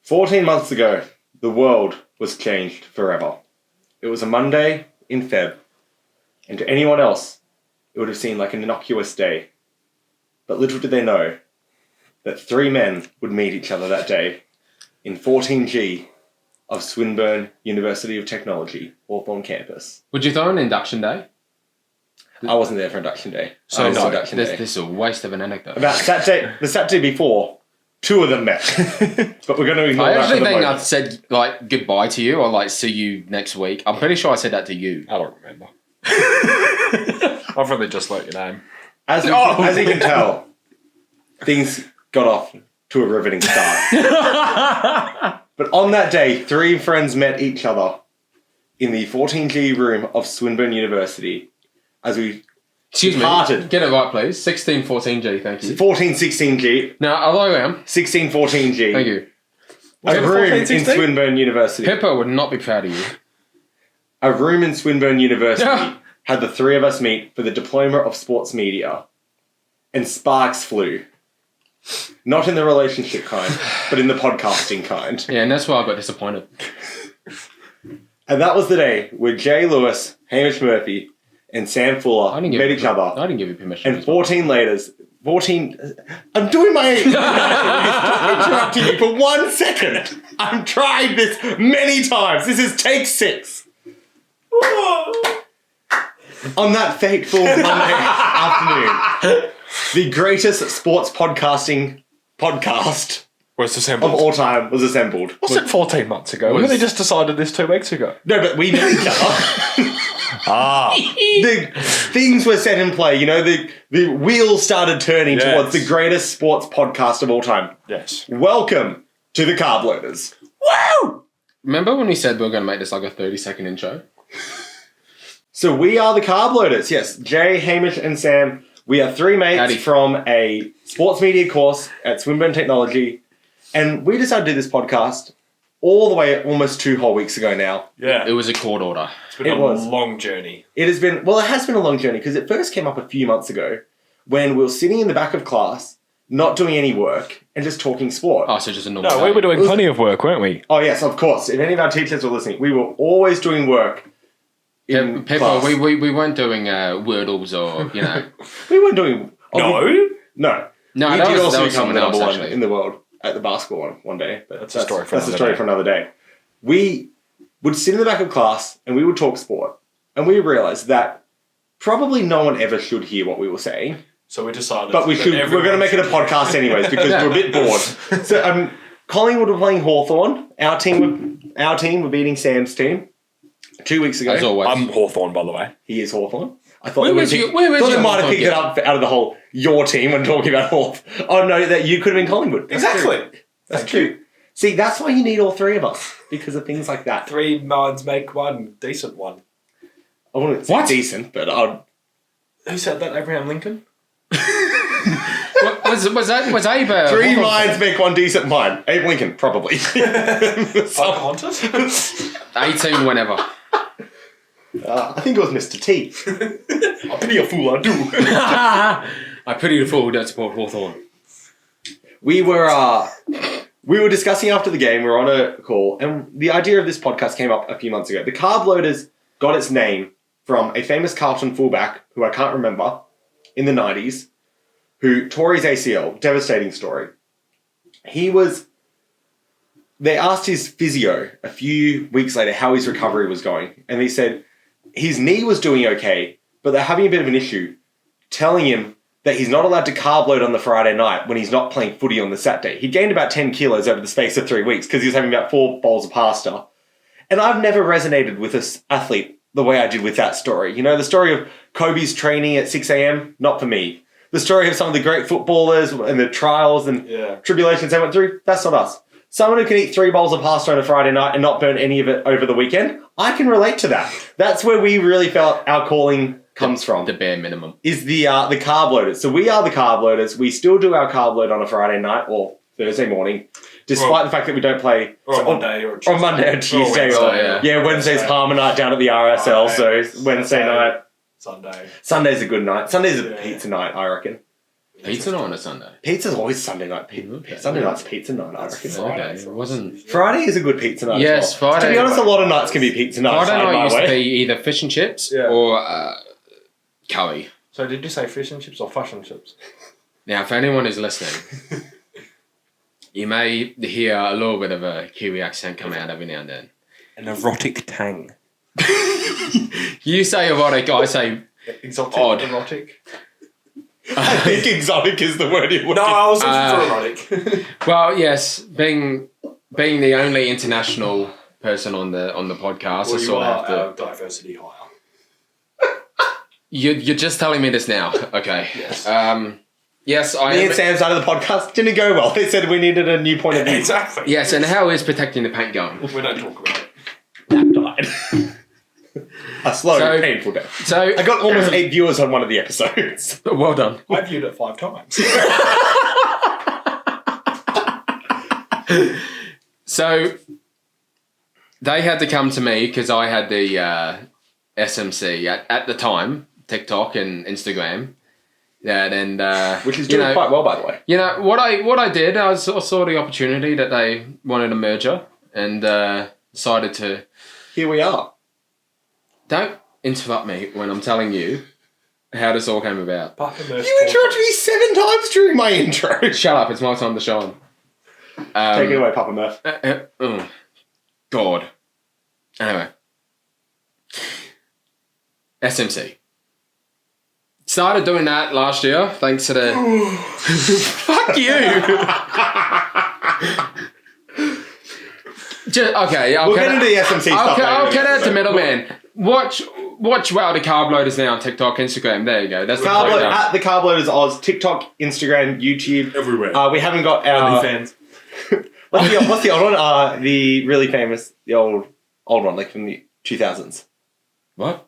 14 months ago, the world was changed forever. It was a Monday in Feb, and to anyone else, it would have seemed like an innocuous day. But little did they know that 3 men would meet each other that day in 14G of Swinburne University of Technology, Hawthorn campus. Would you throw an induction day? I wasn't there for induction day. So no, this is a waste of an anecdote. About the Saturday before, 2 of them met. But we're going to ignore that. I actually for the think moment. I've said like goodbye to you or like see you next week. I'm pretty sure I said that to you. I don't remember. I've really just learnt your name. As you can tell, things got off to a riveting start. But on that day, 3 friends met each other in the 14G room of Swinburne University as we departed. Get it right, please. 1614G, thank you. 1416G. Now, although I am. 1614G. Thank you. A room in Swinburne University. Pippa would not be proud of you. A room in Swinburne University had the 3 of us meet for the Diploma of Sports Media. And sparks flew. Not in the relationship kind, but in the podcasting kind. Yeah, and that's why I got disappointed. And that was the day where Jay Lewis, Hamish Murphy, and Sam Fuller met each other. I didn't give you permission. And 14 leaders. 14... I'm doing my... Stop interrupting you for 1 second. I've tried this many times. This is take 6. On that fateful Monday afternoon, the greatest sports podcasting podcast Was assembled. of all time was assembled. What's it 14 months ago? We only just decided this 2 weeks ago. No, but we met each other. The things were set in play. You know, the wheels started turning towards the greatest sports podcast of all time. Yes. Welcome to the Carb Loaders. Woo! Remember when we said we were going to make this like a 30-second intro? So we are the Carb Loaders. Yes, Jay, Hamish, and Sam. We are 3 mates from a sports media course at Swinburne Technology. And we decided to do this podcast all the way almost 2 whole weeks ago now. Yeah. It was a court order. It's been a long journey. It has been a long journey because it first came up a few months ago when we were sitting in the back of class, not doing any work, and just talking sport. Oh, so just a normal No, day. we were doing plenty of work, weren't we? Oh, yes, of course. If any of our teachers were listening, we were always doing work in People, class. we weren't doing Wordles or, you know. We weren't doing... No. No. No, we that did was also become someone the number else, one actually. in the world at the basketball one day. But That's a story for another day. We would sit in the back of class and we would talk sport. And we realised that probably no one ever should hear what we were saying. So we decided... But we're going to make it a podcast anyways because we're a bit bored. So Collingwood were playing Hawthorn. Our team were beating Sam's team 2 weeks ago. As always. I'm Hawthorn, by the way. He is Hawthorn. I thought Where was they your might have Hawthorn picked it up out of the whole your team when talking about Hawthorn. Oh no, that you could have been Collingwood. That's Exactly. true. That's true. See, that's why you need all 3 of us because of things like that. 3 minds make one decent one. I wouldn't say decent, but I'd... Who said that? Abraham Lincoln? was Abe... 3 minds make one decent mind. Abe Lincoln, probably. Pocahontas? 18 whenever. I think it was Mr. T. I pity a fool, I do. I pity the fool who don't support Hawthorn. We were discussing after the game, we were on a call, and the idea of this podcast came up a few months ago. The Carb Loaders got its name from a famous Carlton fullback, who I can't remember, in the 90s, who tore his ACL, devastating story. They asked his physio a few weeks later how his recovery was going, and he said his knee was doing okay, but they're having a bit of an issue, telling him that he's not allowed to carb load on the Friday night when he's not playing footy on the Saturday. He gained about 10 kilos over the space of 3 weeks because he was having about 4 bowls of pasta. And I've never resonated with this athlete the way I did with that story. You know, the story of Kobe's training at 6 a.m., not for me. The story of some of the great footballers and the trials and tribulations they went through, that's not us. Someone who can eat 3 bowls of pasta on a Friday night and not burn any of it over the weekend, I can relate to that. That's where we really felt our calling comes from. The bare minimum. Is the Carb Loaders. So we are the Carb Loaders. We still do our carb load on a Friday night or Thursday morning, despite the fact that we don't play... Monday or Tuesday. On Monday or Tuesday. Wednesday's Palmer night down at the RSL, so Wednesday night. Sunday. Sunday's a good night. Sunday's a pizza night, I reckon. Pizza night on a Sunday. Pizza's always Sunday night. Okay. Sunday night's pizza night. I reckon. Friday. Okay, it wasn't. Friday is a good pizza night. Yes, as well. Friday. To be honest, a lot of nights can be pizza nights. Friday night my used way. to be either fish and chips or curry. So did you say fish and chips or fashion chips? Now, for anyone who's listening, you may hear a little bit of a Kiwi accent come out every now and then. An erotic tang. You say erotic, I say Exotic, odd. erotic. I think exotic is the word you want. No, I was looking for erotic. Well, yes, being the only international person on the podcast, I sort of have to. Diversity higher. You're just telling me this now, okay? Yes. Yes, I Me am. and Sam started the podcast. Didn't go well. They said we needed a new point of view. Exactly. Yes, and how is protecting the paint going? We don't talk about it. That died. A slow, So- painful death. So I got almost 8 viewers on one of the episodes. well done. I viewed it 5 times. So they had to come to me because I had the SMC at the time, TikTok and Instagram. That and Which is doing quite well, by the way. You know what I did. I saw the opportunity that they wanted a merger and decided to. Here we are. Don't interrupt me when I'm telling you how this all came about. You interrupted me 7 times during my intro. Shut up! It's my time to shine. Take it away, Papa Murph. Oh, God. Anyway. SMC. Started doing that last year, thanks to the... Fuck you! Okay, We'll get into the SMC stuff. I'll cut out the middleman. Watch the Carb Loaders now on TikTok, Instagram. There you go. That's At the Carb Loaders Oz, TikTok, Instagram, YouTube. Everywhere. We haven't got our... fans. What's the old one? The really famous, the old one, like from the 2000s. What?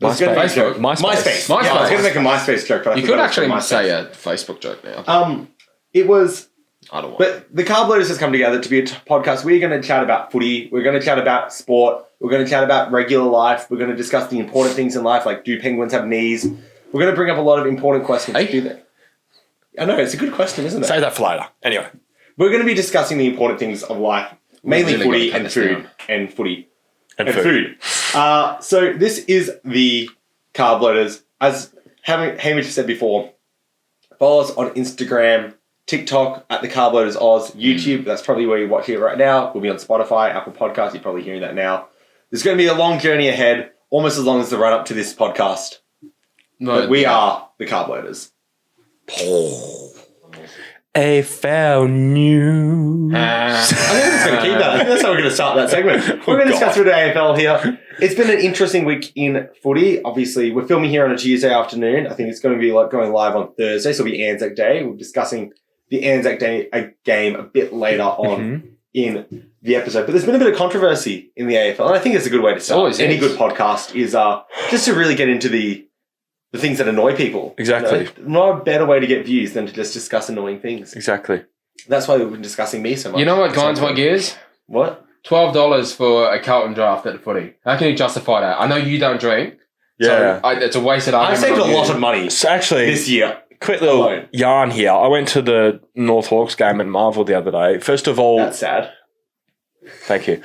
Facebook. MySpace. Yeah, I was going to make a MySpace joke, but I You forgot could it was actually from MySpace. say a Facebook joke now. It was... I don't want But the Carb Loaders has come together to be a podcast. We're going to chat about footy. We're going to chat about sport. We're going to chat about regular life. We're going to discuss the important things in life, like do penguins have knees? We're going to bring up a lot of important questions. Hey. Do they? I know, it's a good question, isn't it? Save that for later. Anyway. We're going to be discussing the important things of life, mainly really footy gotta cut and this food. down. And footy. And And food. food. So this is the Carb Loaders. As Hamish said before, follow us on Instagram, TikTok at the Carb Loaders Oz, YouTube. That's probably where you're watching it right now. We'll be on Spotify, Apple Podcasts. You're probably hearing that now. There's going to be a long journey ahead, almost as long as the run up to this podcast. But we are the Carb Loaders. A fair news. I think we're just going to keep that. I think that's how we're going to start that segment. We're going to discuss through the AFL here. It's been an interesting week in footy. Obviously, we're filming here on a Tuesday afternoon. I think it's going to be like going live on Thursday, so it'll be Anzac Day. We're discussing the Anzac Day game a bit later on in the episode. But there's been a bit of controversy in the AFL, and I think it's a good way to start. Always Any is. good podcast is just to really get into the things that annoy people. Exactly. You know, no better way to get views than to just discuss annoying things. Exactly. That's why we've been discussing me so much. You know what grinds my gears? What? $12 for a Carlton draft at the footy. How can you justify that? I know you don't drink. Yeah. So it's a wasted I've argument. saved on a you. lot of money So actually, this year. quick little alone. yarn here. I went to the North Hawks game at Marvel the other day. First of all, That's sad. thank you.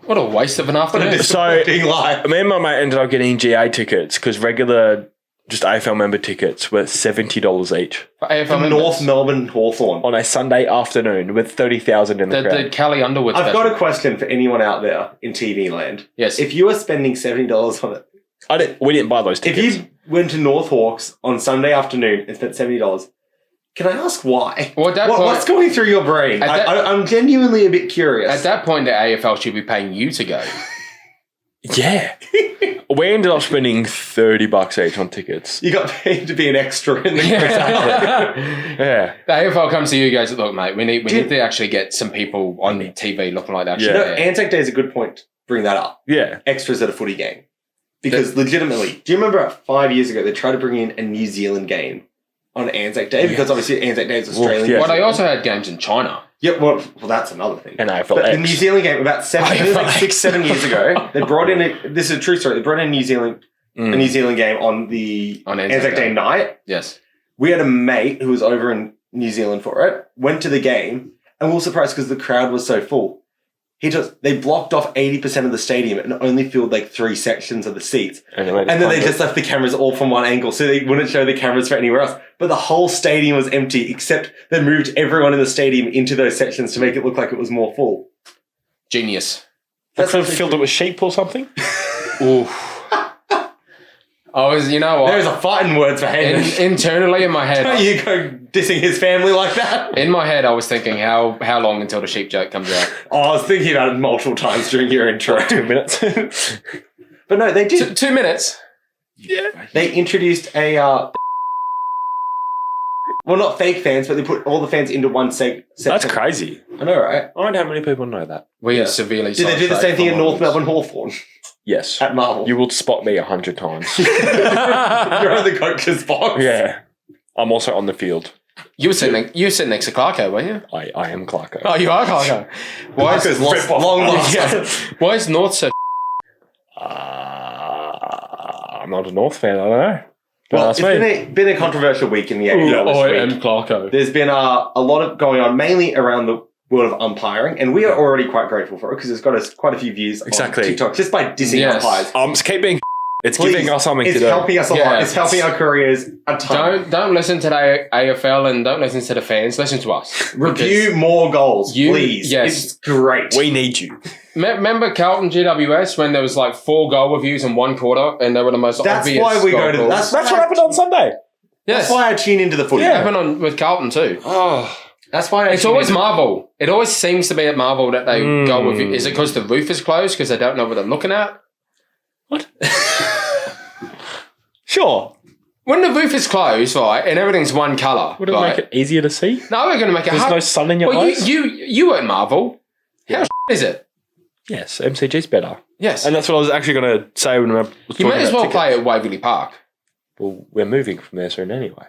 What a waste of an afternoon. So, Being live. me and my mate ended up getting GA tickets because regular, just AFL member tickets were $70 each For AFL From members. North Melbourne Hawthorn. on a Sunday afternoon with 30,000 in the crowd. The Kelly Underwood I've special. got a question for anyone out there in TV land. Yes. If you are spending $70 on it, We didn't buy those if tickets. you went to North Hawks on Sunday afternoon and spent $70, can I ask why? Well, at that point- what's going through your brain? At that- I'm genuinely a bit curious. At that point, the AFL should be paying you to go. Yeah. We ended up spending $30 each on tickets. You got paid to be an extra in the the Yeah. AFL comes to you guys. Look, mate, we need to actually get some people on TV looking like that. Yeah. No, Anzac Day is a good point to bring that up. Yeah. Extras at a footy game. Because legitimately, do you remember 5 years ago they tried to bring in a New Zealand game on Anzac Day? Because obviously Anzac Day is Australian. yeah. Well, they also had games in China. Yeah, well, that's another thing. And AFL But the X. New Zealand game about 6-7 years ago, they brought in this is a true story. They brought in a New Zealand game on the On Anzac Day night. Yes. We had a mate who was over in New Zealand for it, went to the game, and we were surprised because the crowd was so full. They blocked off 80% of the stadium and only filled like 3 sections of the seats. And then they just left the cameras all from one angle, so they wouldn't show the cameras for anywhere else. But the whole stadium was empty, except they moved everyone in the stadium into those sections to make it look like it was more full. Genius. They could have filled it with sheep or something. Ooh. You know what? There's a fighting words for Hamish. Internally in my head. Don't you go dissing his family like that? In my head, I was thinking, how long until the sheep joke comes out? Oh, I was thinking about it multiple times during your intro. 2 minutes. But no, they did. 2 minutes? Yeah. They introduced a... well, not fake fans, but they put all the fans into one section. That's crazy. I know, right? I wonder how many people know that. We are severely Did they do the same thing at North Melbourne Hawthorn? Yes. At Marvel. You will spot me 100 times. You're on the coach's box. Yeah. I'm also on the field. You were sitting next to Clarko, weren't you? I am Clarko. Oh, you are Clarko. Why is long lost? Yeah. Why is North so... I'm not a North fan, I don't know. Well, it's been a controversial week in the AFL this I week. am Clarko. There's been a lot of going on, mainly around the world of umpiring, and we are already quite grateful for it because it's got us quite a few views on TikTok just by dissing umpires. Just keep being. It's Please, giving us something to do. It's helping us a lot. It's helping our careers a ton. Don't listen to the AFL and don't listen to the fans. Listen to us. Review more goals, please. Yes. It's great. We need you. Remember Carlton GWS when there was like 4 goal reviews in 1 quarter and they were the most That's obvious why we goal go to... calls? That's That's what happened on Sunday. Yes. That's why I tune into the footy. It happened with Carlton too. Oh. That's why It's always Marvel. It always seems to be at Marvel that they go with... Is it because the roof is closed because they don't know what they're looking at? What? Sure. When the roof is closed, right, and everything's one colour, Would it right? make it easier to see? No, we're going to make it There's hard. no sun in your eyes? You at Marvel. How is it? Yes, MCG's better. Yes. And that's what I was actually going to say when I was talking You may as about well tickets. play at Waverley Park. Well, we're moving from there soon anyway.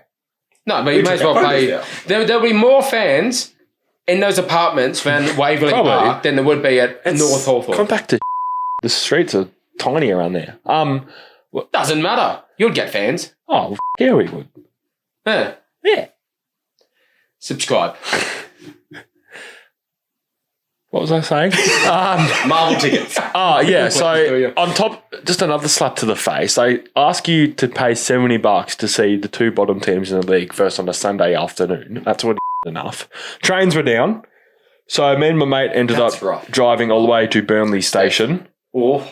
No, but you may as well play... There'll be more fans in those apartments around Waverley Probably. Park than there would be at North Hawthorn. Come back to the streets are tiny around there. Doesn't matter. You'll get fans. Oh, yeah, we would. Yeah. Yeah. Subscribe. What was I saying? Marvel tickets. Yeah. So on top, just another slap to the face. They ask you to pay $70 to see the 2 bottom teams in the league first on a Sunday afternoon. That's already enough. Trains were down, so me and my mate ended up driving all the way to Burnley Station. Oh.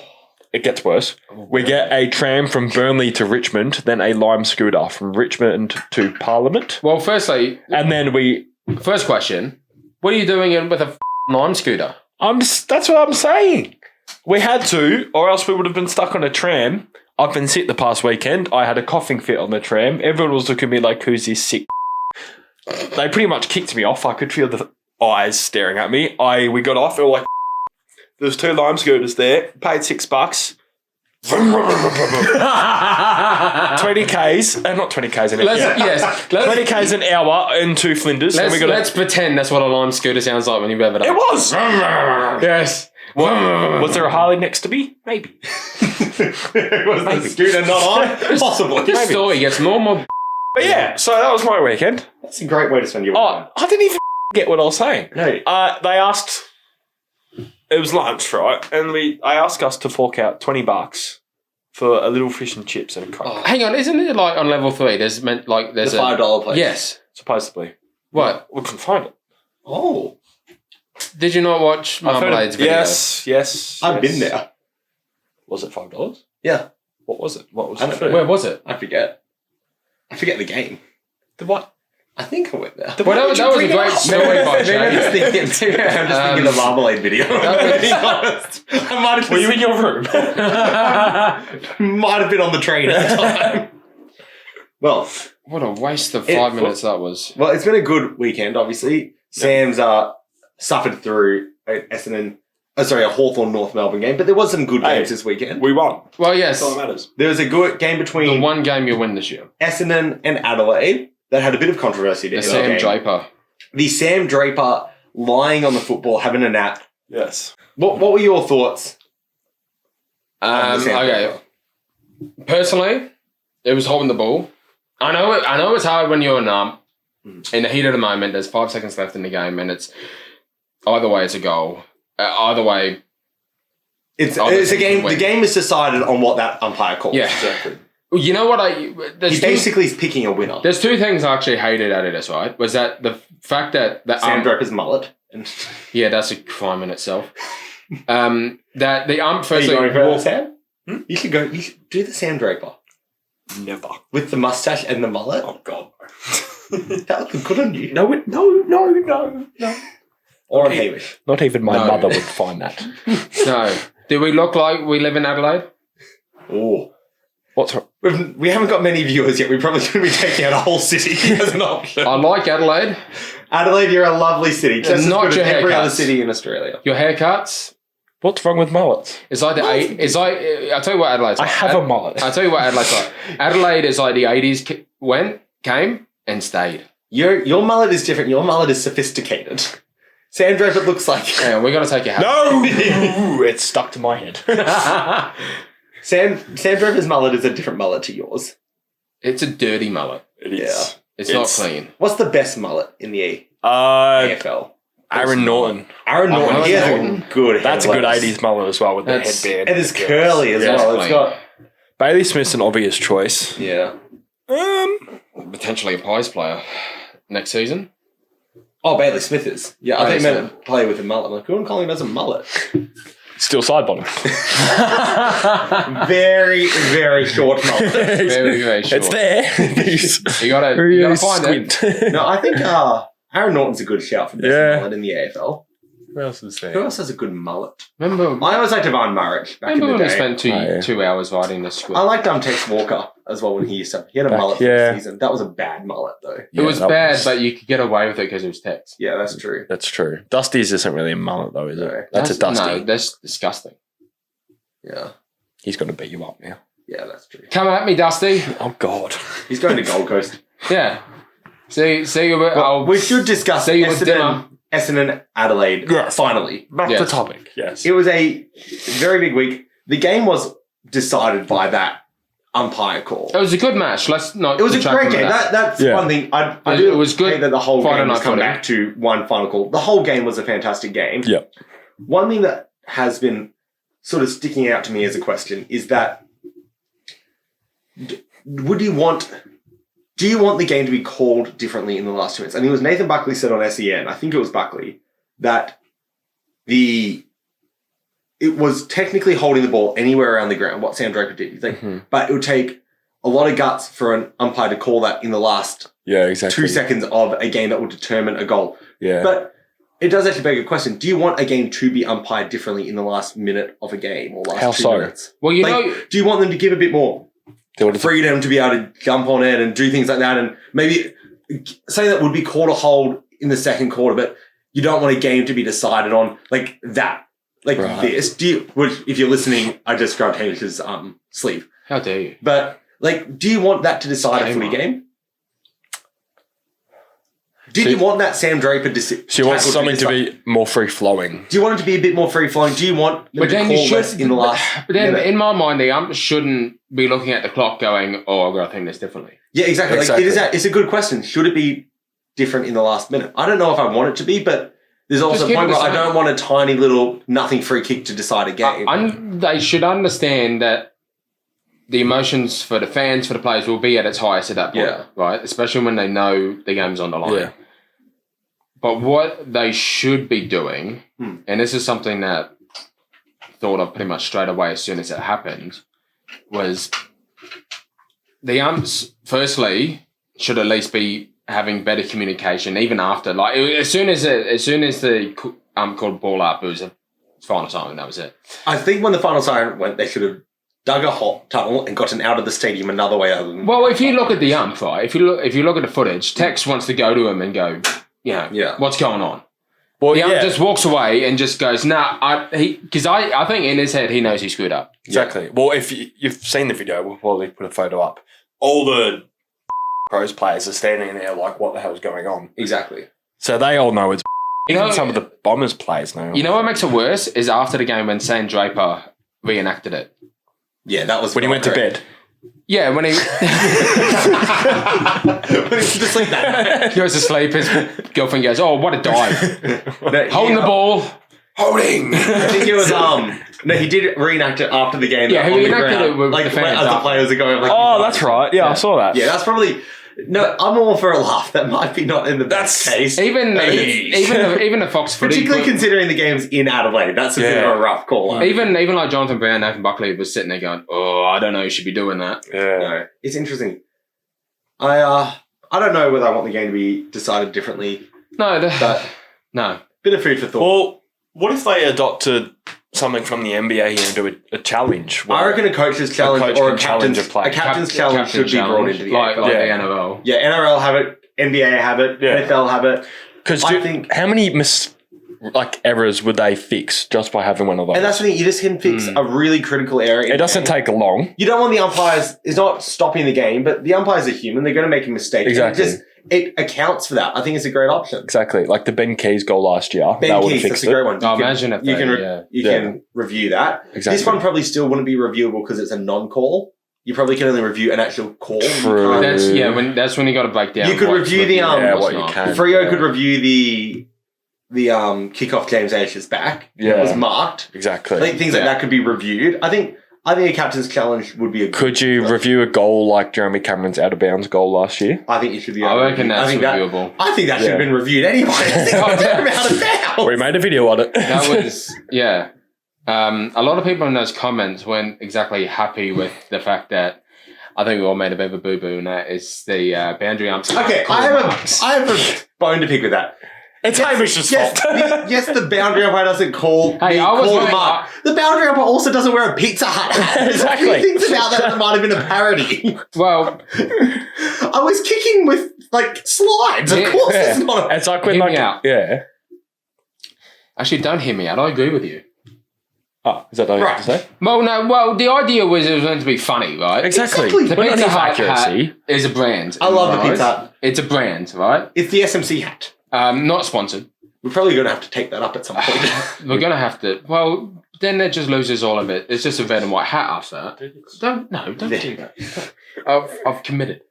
It gets worse. We get a tram from Burnley to Richmond, then a Lime scooter from Richmond to Parliament, Well, firstly, and then first question, what are you doing with a Lime scooter? That's what I'm saying. We had to, or else we would have been stuck on a tram. I've been sick the past weekend. I had a coughing fit on the tram. Everyone was looking at me like, who's this sick? They pretty much kicked me off. I could feel the eyes staring at me. We got off. They were like, there's 2 Lime scooters there. Paid $6. 20 Ks, not 20 Ks an hour. 20 Ks an hour into Flinders. Let's pretend that's what a Lime scooter sounds like when you rev it up. It was. Yes. Was there a Harley next to me? Maybe. Was the scooter not on? Possibly. This story gets more and more... But yeah, so that was my weekend. That's a great way to spend your weekend. I didn't even get what I was saying. No. They asked... It was lunch, right? And I asked us to fork out $20 for a little fish and chips and a Coke. Hang on, isn't it like on level 3? There's The a $5 place. Yes. Supposedly. What? We couldn't find it. Oh. Did you not watch Marmalade's video? Yes. I've been there. Was it $5? Yeah. What was it? What was I the don't food? know. Where was it? I forget the game. The what? I think I went there. Well, that was a great story by Maybe I'm just Shane. thinking of the Marmalade video. To be honest. I might have Were you in your room? might have been on the train at the time. Well, What a waste of 5 minutes that was. well, it's been a good weekend, obviously. Sam's suffered through a Hawthorn North Melbourne game, but there was some good games this weekend. We won. Well, yes. That's all that matters. There was a good game The between one game you win this year. Essendon and Adelaide that had a bit of controversy. The Sam Draper. The Sam Draper lying on the football, having a nap. Yes. What were your thoughts? on the Sam Okay. Draper? Personally, it was holding the ball. I know it's hard when you're in the heat of the moment. There's 5 seconds left in the game, and it's either way, it's a goal. Either way, it's a game. The game is decided on what that umpire calls. Yeah. Exactly. You know what He basically is picking a winner. There's 2 things I actually hated at it, right? Was that the fact that Sam Draper's mullet. Yeah, that's a crime in itself. That the ump Are you firstly going for that, Sam? You should go. You should do the Sam Draper Never. with the mustache and the mullet. Oh, God. That would look good on you. No. Or on Hamish. Not even my No. mother would find that. No. Do we look like we live in Adelaide? Oh. What's wrong? We haven't got many viewers yet. We probably should be taking out a whole city as an option. I like Adelaide. Adelaide, you're a lovely city. Just as Not good as your every other haircuts. city in Australia. Your haircuts. What's wrong with mullets? It's like It's like I'll tell you what Adelaide's I like. have a mullet. I'll tell you what Adelaide's like. Adelaide is like the 80s came and stayed. Your mullet is different. Your mullet is sophisticated. Sam Draper looks like... Hang on, we got to take your hat. No! It's stuck to my head. Sam Draper's mullet is a different mullet to yours. It's a dirty mullet. It is. It's not clean. What's the best mullet in the Yeah. AFL? Aaron Norton. Aaron Norton. He has Norton. a good That's a good head of lettuce. 80s mullet as well with the That's- headband. And it's curly as Yeah, well. it's It's got... Bailey Smith's an obvious choice. Yeah. Potentially a Pies player next season. Oh, Bailey Smith is. Yeah, I Bailey think he meant play with a mullet. I'm like, who calling does a mullet? Still side bottom. Very, very short mullet. Very, very short. It's there. You gotta find it. No, I think Aaron Norton's a good shout for best Yeah. mullet in the AFL. Who else is Who there? else has a good mullet? Remember I always liked Devon Murrich back in when the we day. spent yeah. 2 hours writing the script? I liked Tex Walker as well when he used to. He had a Back- mullet for yeah. the season. That was a bad mullet though. It was bad, but you could get away with it because it was text. Yeah, that's true. That's true. Dusty's isn't really a mullet though, is No. it? That's a Dusty. No, that's disgusting. Yeah, He's going to beat you up now. yeah, that's true. Come at me, Dusty. Oh, God. He's going to Gold Coast. Yeah. See you. Well, we should discuss see you with dinner. Essendon, Adelaide. Yes. Finally, Back Yes. to topic. Yes. it was a very big week. The game was decided by that umpire call. It was a good match. Let's not. It was a detract great from game. that. That's Yeah. one thing. I It do was good hate that the whole Friday game has night come footy. back to one final call. The whole game was a fantastic game. Yeah. One thing that has been sort of sticking out to me as a question is that do you want the game to be called differently in the last 2 minutes? I think it was Nathan Buckley said on SEN, I think it was Buckley, that it was technically holding the ball anywhere around the ground, what Sam Draper did. He's like, but it would take a lot of guts for an umpire to call that in the last Yeah, exactly. 2 seconds of a game that will determine a goal. Yeah. But it does actually beg a question. Do you want a game to be umpired differently in the last minute of a game or last How 2 so? minutes? Well, you Like, know, do you want them to give a bit more freedom to be able to jump on it and do things like that, and maybe say that would be called a hold in the second quarter, but you don't want a game to be decided on like that, like Right. this. Which, if you're listening, I just grabbed Hamish's sleeve. how dare you? But like, do you want that to decide a footy game? Did you want that Sam Draper She wants something to be more free flowing. Do you want it to be a bit more free flowing? Do you want them But to then call you less should. in the last? But then, minute? in my mind, the ump shouldn't be looking at the clock, going, "Oh, I've got to think this differently." Yeah, exactly. Exactly. Like, it's a good question. Should it be different in the last minute? I don't know if I want it to be, but there's also Just a keep point it where the I same. don't want a tiny little nothing free kick to decide a game. They should understand that the emotions for the fans, for the players, will be at its highest at that point, Yeah. right? Especially when they know the game's on the line. Yeah. But what they should be doing, and this is something that I thought of pretty much straight away as soon as it happened, was the umps, firstly, should at least be having better communication, even after. Like, as soon as the ump called ball up, it was a final time, and that was it. I think when the final siren went, they should have dug a hot tunnel and gotten out of the stadium another way other than. Well, if you look at the ump, right, if you look at the footage, Tex wants to go to him and go, what's going on? Well, The ump just walks away and just goes, nah, because I think in his head he knows he screwed up. Exactly. Well, if you've seen the video, we'll probably put a photo up. All the pros players are standing there like, what the hell's going on? Exactly. So they all know it's You even know, some of the Bombers players know. you know what makes it worse is after the game when Sam Draper reenacted it. Yeah, that was when he went to bed. Yeah, when he When he's just like that. goes to sleep, his girlfriend goes, "Oh, what a dive! No, Holding the ball." Holding. I think it was no, he did reenact it after the game. Yeah, on he the reenacted ground, it with like the fans as the after. players are going. Like, Oh, that's right. Yeah, I saw that. Yeah, that's probably no. I'm all for a laugh. That might be not in the best case. Even the Fox Footy, Particularly considering the game's in Adelaide, that's a bit of a rough call. even like Jonathan Brown, Nathan Buckley was sitting there going, "Oh, I don't know, you should be doing that." Yeah. No, it's interesting. I don't know whether I want the game to be decided differently. No, But no. bit of food for thought. Well, what if they adopted something from the NBA here and do a challenge? I reckon a coach's challenge coach or can a challenge captain's a player. challenge should be brought into the like AFL. the Yeah. NRL. Yeah, NRL have it, NBA have it, Yeah. NFL have it. Because I think- how many errors would they fix just by having one of those? And that's the thing, you just can fix a really critical area. It doesn't take long. You don't want the umpires, it's not stopping the game, but the umpires are human, they're going to make a mistake. Exactly. It accounts for that. I think it's a great option. Exactly. Like the Ben Keys goal last year. Ben that would have Keith, fixed that's a great it. one. Oh, imagine if you they- can you can review that. Exactly. This one probably still wouldn't be reviewable because it's a non-call. You probably can only review an actual call. You True. can't- That's when you got to break down. You could what's review the, reviewed and Yeah, what's what you not. can. Freo Yeah. could review the kickoff James Ash's back. Yeah. It was marked. Exactly. I think things like that could be reviewed. I think a captain's challenge would be a good. Could you review a goal like Jeremy Cameron's out of bounds goal last year? I think it should be. I reckon that's think reviewable. I think that should have been reviewed anyway. Out of bounds. We made a video on it. That was, yeah. A lot of people in those comments weren't exactly happy with the fact that I think we all made a bit of a boo-boo, and that is the boundary umps. Okay, I have a bone to pick with that. It's Hamish's Yes, fault. yes, the boundary umpire doesn't call Hey, I was call wondering- mark. The boundary umpire also doesn't wear a Pizza Hut hat. There's a few Exactly. things about that might have been a parody. Well, I was kicking with slides. Of Yeah. course, it's not. It's like when Hear me out. Yeah. actually, don't hear me out. I agree with you. Oh, is that what you have to say? Well, no. Well, the idea was it was meant to be funny, right? Exactly. Exactly. The We're not Pizza here for Hut hat accuracy. is a brand. I love the right? Pizza Hut. It's a brand, right? It's the SMC hat. Not sponsored. We're probably going to have to take that up at some point. We're gonna have to. Well, then that just loses all of it. It's just a red and white hat after that. Don't do that. I've committed.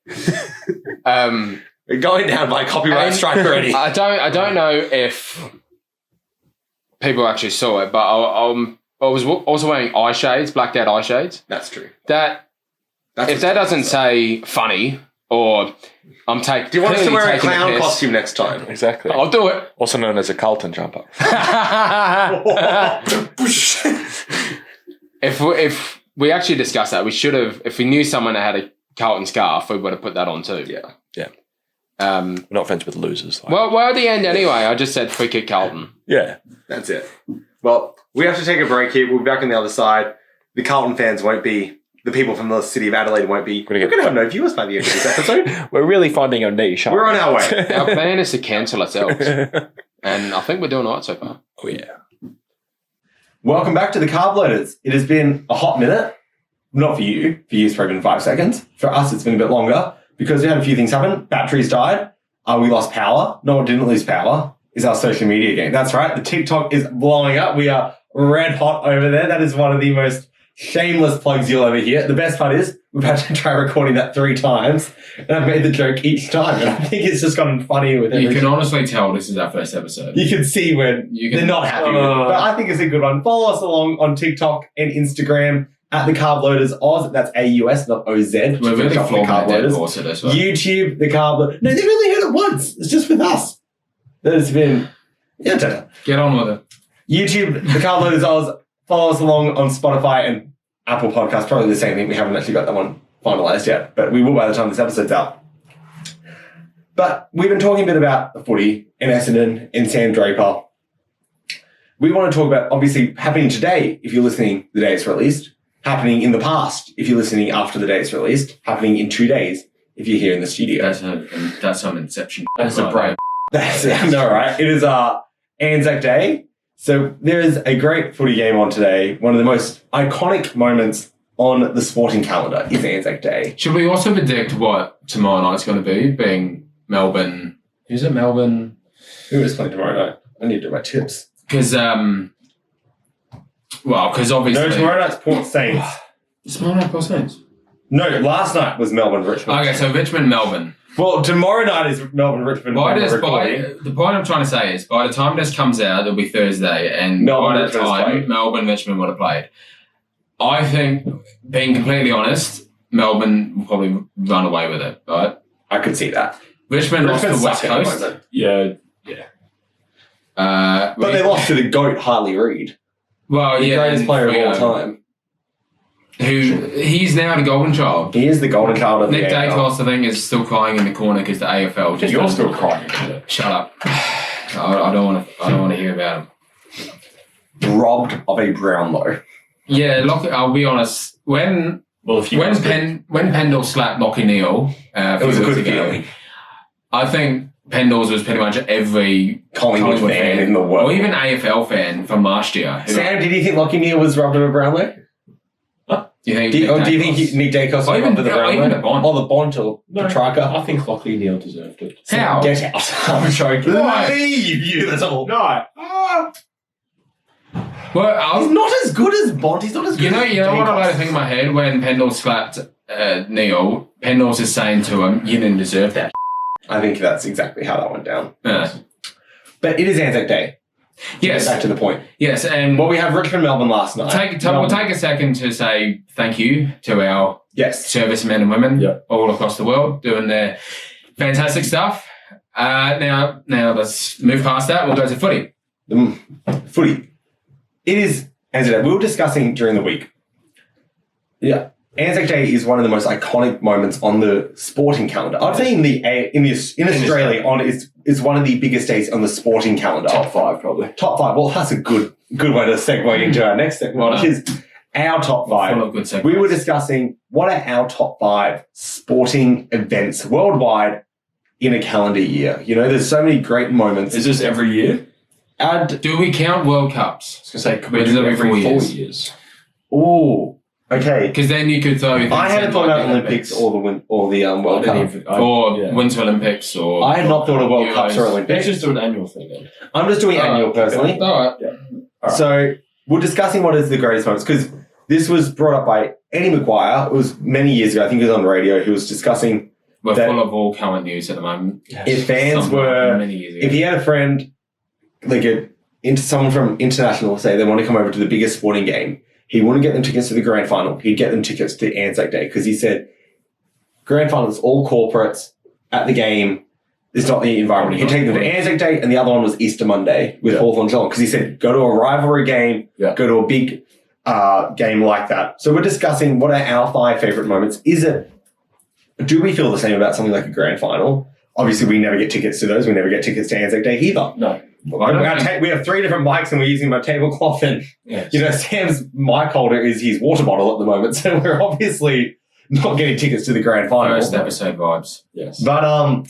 We're going down by copyright strike already. I don't know if people actually saw it, but I was also wearing eye shades, blacked out eye shades. That's true. That's if that doesn't say funny or I'm taking. Do you want us to clearly wear a taking the clown piss, costume next time? Exactly. I'll do it. Also known as a Carlton jumper. If we actually discussed that, we should have. If we knew someone that had a Carlton scarf, we would have put that on too. Yeah. Yeah. Um. We're not friends with losers. Like. Well, at the end anyway, I just said free kick Carlton. Yeah. That's it. Well, we have to take a break here. We'll be back on the other side. The Carlton fans won't be. The people from the city of Adelaide won't be. We're going to have no viewers by the end of this episode. We're really finding our niche. We're on our way. Our plan is to cancel ourselves, and I think we're doing all right so far. Oh, yeah. Welcome back to the Carb Loaders. It has been a hot minute. Not for you. For you, it's probably been 5 seconds. For us, it's been a bit longer because we had a few things happen. Batteries died. We lost power. No one didn't lose power. Is our social media game. That's right. The TikTok is blowing up. We are red hot over there. That is one of the most shameless plugs you'll ever hear. The best part is we've had to try recording that 3 times, and I've made the joke each time, and I think it's just gotten funnier with every. You can honestly tell this is our first episode. You can see when they're not happy with it. But I think it's a good one. Follow us along on TikTok and Instagram at the Carb Loaders Oz. That's AUS, not OZ. We're really Shop for the flogging Carb a dead Loaders. horse at this one. YouTube, the Carb Loaders. No, they've only heard it once. It's just with us. That has been. Yeah, ta-ta. Get on with it. YouTube, the Carb Loaders Oz. Follow us along on Spotify and Apple Podcasts. Probably the same thing. We haven't actually got that one finalised yet, but we will by the time this episode's out. But we've been talking a bit about the footy and Essendon and Sam Draper. We want to talk about, obviously, happening today, if you're listening the day it's released, happening in the past, if you're listening after the day it's released, happening in 2 days, if you're here in the studio. That's some Inception. That's a break. That's all right. It is Anzac Day. So there is a great footy game on today. One of the most iconic moments on the sporting calendar is Anzac Day. Should we also predict what tomorrow night's going to be, being Melbourne? Who's it, Melbourne? Who is playing tomorrow night? I need to do my tips. Because obviously... No, tomorrow night's Port Saints. It's tomorrow night, Port Saints. No, last night was Melbourne-Richmond. Okay, so Richmond-Melbourne. Well, tomorrow night is Melbourne-Richmond. The point I'm trying to say is, by the time this comes out, it'll be Thursday, and by that time, Melbourne-Richmond would have played. I think, being completely honest, Melbourne will probably run away with it, right? I could see that. Richmond lost to West Coast. Yeah. But they lost to the GOAT, Harley Reid. Well, the greatest player of all time. He's now the golden child. He is the golden child of the Nick AFL. Dacos, I think, is still crying in the corner because the AFL just... You're still crying. Shut up. I don't want to hear about him. Robbed of a Brownlow. Yeah, I'll be honest. When Pendle slapped Lockie Neal, it was a good feeling. I think Pendles was pretty much every Collingwood fan in the world, or even AFL fan from last year. Sam, did you think Lockie Neal was robbed of a Brownlow? Do you think? Do you think Nick Dacos was robbed of the Brownlow? Even the Bond. Or the Bond or Petrarca? I think Lockie Neal deserved it. How? Get out. I'm joking. Leave you. That's all. No. Well, he's not as good as Bond. He's not as good. You know what I like to think in my head when Pendle slapped Neil. Pendle's is saying to him, "You didn't deserve that." I think that's exactly how that went down. Yeah. But it is Anzac Day. Yes. Back to the point. Yes, and we have Richmond Melbourne last night. We'll take a second to say thank you to our servicemen and women all across the world doing their fantastic stuff. Now let's move past that. We'll go to footy. Footy. It is Anzac Day. We were discussing during the week. Yeah. Anzac Day is one of the most iconic moments on the sporting calendar. I'd say in Australia, is one of the biggest days on the sporting calendar. Top 5, probably. Top 5. Well, that's a good way to segue into our next segment, which is our top 5. We were discussing what are our top 5 sporting events worldwide in a calendar year. You know, there's so many great moments. Is this every year? Do we count World Cups? I was going to say, could we do it every 4 years? Ooh. Okay, because then you could throw. I hadn't thought about Olympics or the World Cup or Winter Olympics or. I had not thought of World Cups or Olympics. Let's just do an annual thing then. I'm just doing annual personally. Okay. All right. Yeah. All right. So we're discussing what is the greatest moments because this was brought up by Eddie McGuire. It was many years ago. I think it was on the radio. He was discussing. We're full of all current news at the moment. If fans if he had a friend, someone from international, say they want to come over to the biggest sporting game. He wouldn't get them tickets to the grand final. He'd get them tickets to Anzac Day because he said grand final is all corporates at the game. It's not the environment. He'd take them to Anzac Day, and the other one was Easter Monday with Hawthorn Geelong because he said go to a rivalry game, go to a big game like that. So we're discussing what are our 5 favourite moments. Do we feel the same about something like a grand final? Obviously, we never get tickets to those. We never get tickets to Anzac Day either. No. We have 3 different mics and we're using my tablecloth and, Sam's mic holder is his water bottle at the moment. So we're obviously not getting tickets to the grand final. First episode vibes. Yes. But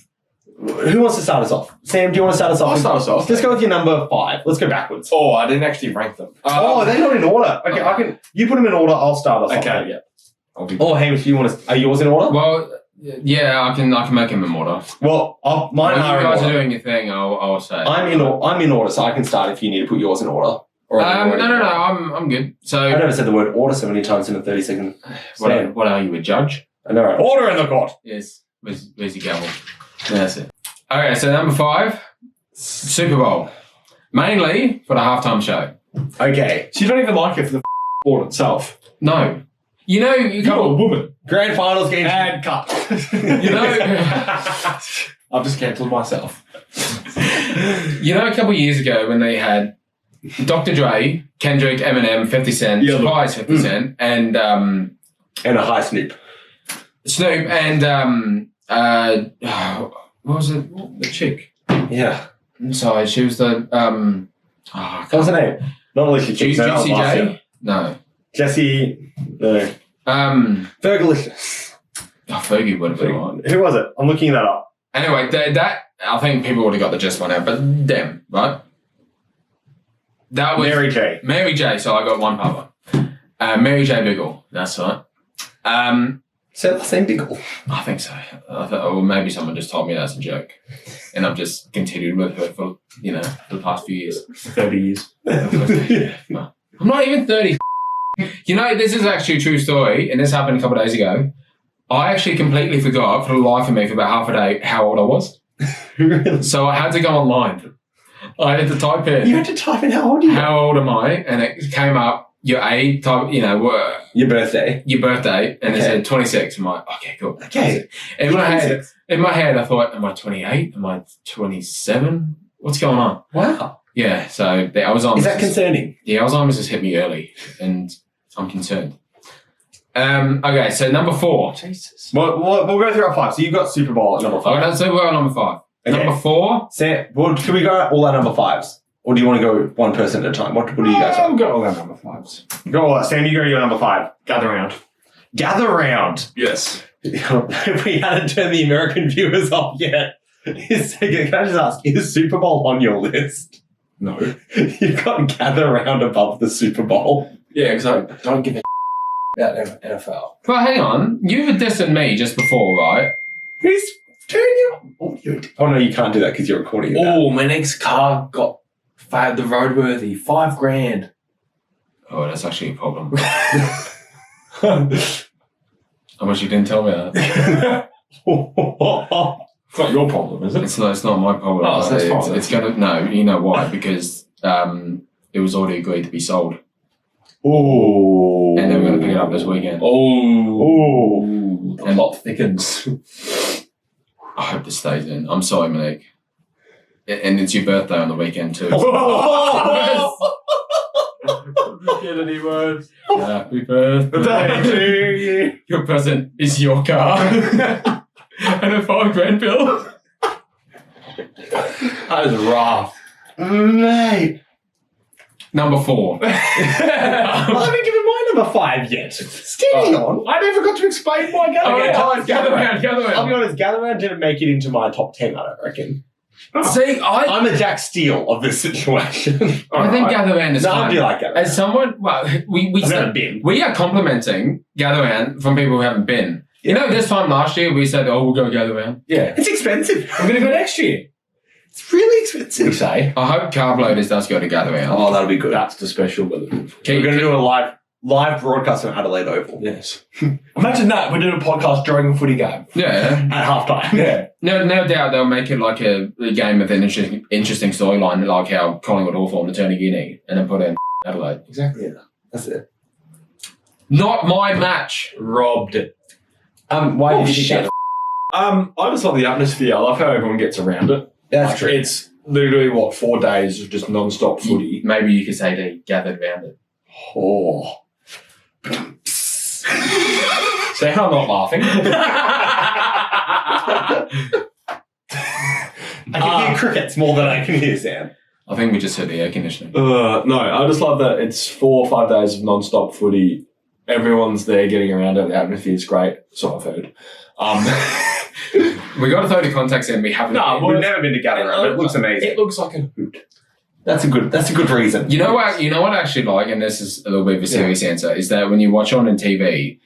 who wants to start us off? Sam, do you want to start us off? I'll start us off. Let's go with your number 5. Let's go backwards. Oh, I didn't actually rank them. They're not in order. Okay, you put them in order. I'll start us off. Okay, yeah. Hamish, do you want to... Are yours in order? Well... Yeah, I can make him in order. Well, mine are in order. If you guys are doing your thing, I'll say. I'm in order, so I can start if you need to put yours in order. No, I'm good. So I never said the word order so many times in a 30-second. What are you, a judge? I know. Order in the court. Yes. Where's your gavel? That's it. Okay, so number 5, Super Bowl, mainly for the halftime show. Okay, so you don't even like it for the sport itself. No. You know, you're a woman. Grand finals games and cut. I've just cancelled myself. You know, a couple of years ago when they had Dr. Dre, Kendrick, Eminem, 50 Cent, Surprise 50 Cent, and a high Snoop, and what was it? The chick. Yeah. I'm sorry, she was the what was her name? Not Alicia Keys. Juicy J. No. Jesse. No. Fergalicious. Fergie would have been on. Who was it? I'm looking that up. Anyway, that I think people would have got the gist by now, but damn, right? That was Mary J. So I got one part one. Mary J. Biggle. That's right. So the same Biggle. I think so. Or maybe someone just told me that's a joke, and I've just continued with her for the past few years. 30 years. No. I'm not even 30. You know, this is actually a true story, and this happened a couple of days ago. I actually completely forgot for the life of me for about half a day how old I was. Really? So I had to go online. I had to type in. You had to type in how old you are. How old am I? And it came up your age, type, Your birthday. and it said 26. I'm like, okay, cool. Okay. In my head, I thought, am I 28? Am I 27? What's going on? Wow. Yeah, so the Alzheimer's. Is that concerning? The Alzheimer's has hit me early, and I'm concerned. Okay, so number 4. Jesus. We'll go through our 5. So you've got Super Bowl at number 5. Okay, so we're on number 5. Okay. Number 4. Sam, can we go all our number 5s? Or do you want to go one person at a time? What do you guys I'll want? go all our number 5s. Go all that. Sam, you go your number 5. Gather round. Gather round. Yes. We hadn't turned the American viewers off yet. Can I just ask, is Super Bowl on your list? No. You've got Gather Round above the Super Bowl. Yeah, because I don't give a about NFL. Well, hang on. You were dissing me just before, right? Who's turning you? Oh, no, you can't do that because you're recording it. Oh, my next car got failed the roadworthy. $5,000. Oh, that's actually a problem. I wish you didn't tell me that. It's not your problem, is it? It's not my problem. Oh, so that's fine. It's gonna no. You know why? Because it was already agreed to be sold, Oh. and they were going to pick it up this weekend. Oh. The And- plot thickens. I hope this stays in. I'm sorry, Monique. And it's your birthday on the weekend too. Get any words? Happy birthday to you. Your present is your car and a $5,000 bill. That is rough. Mate. Number 4. I haven't given my number 5 yet. Steady on. I never got to explain my game. Okay, gather around. I'll be honest, Gather Round didn't make it into my top 10, I don't reckon. See, I'm the Jack Steele of this situation. I think Gather Round is No, I fine. do like Gather Round. As someone, well, I've never been. we are complimenting Gather Round from people who haven't been. You know, this time last year we said, we'll go Gather Round. Yeah. It's expensive. I'm going to go next year. It's really We expensive. say. I hope Carb Loaders does go to Gather Round. Oh, that'll be good. That's the special. But We're going to do a live broadcast from Adelaide Oval yes. Imagine that. We're doing a podcast during a footy game. Yeah. at halftime. Yeah. No doubt they'll make it like a game with an interesting storyline, like how Collingwood Hawthorn are turning Guinea, and then put in Adelaide. Exactly. Yeah. That's it. Not my match. Robbed it. Why did you shit. get I just love the atmosphere. I love how everyone gets around it. That's Like, true. It's literally, 4 days of just non-stop footy. Maybe you could say they gathered around it. Oh. See how I'm not laughing? I can hear crickets more than I can hear Sam. I think we just heard the air conditioning. No, I just love that it's 4 or 5 days of non-stop footy. Everyone's there getting around it. The atmosphere's great. So I've heard. We got to throw the context in. We haven't. No, been. We've never been together, but it looks amazing. It looks like a hoot. That's a good reason. You know what I actually like, and this is a little bit of a serious answer, is that when you watch on TV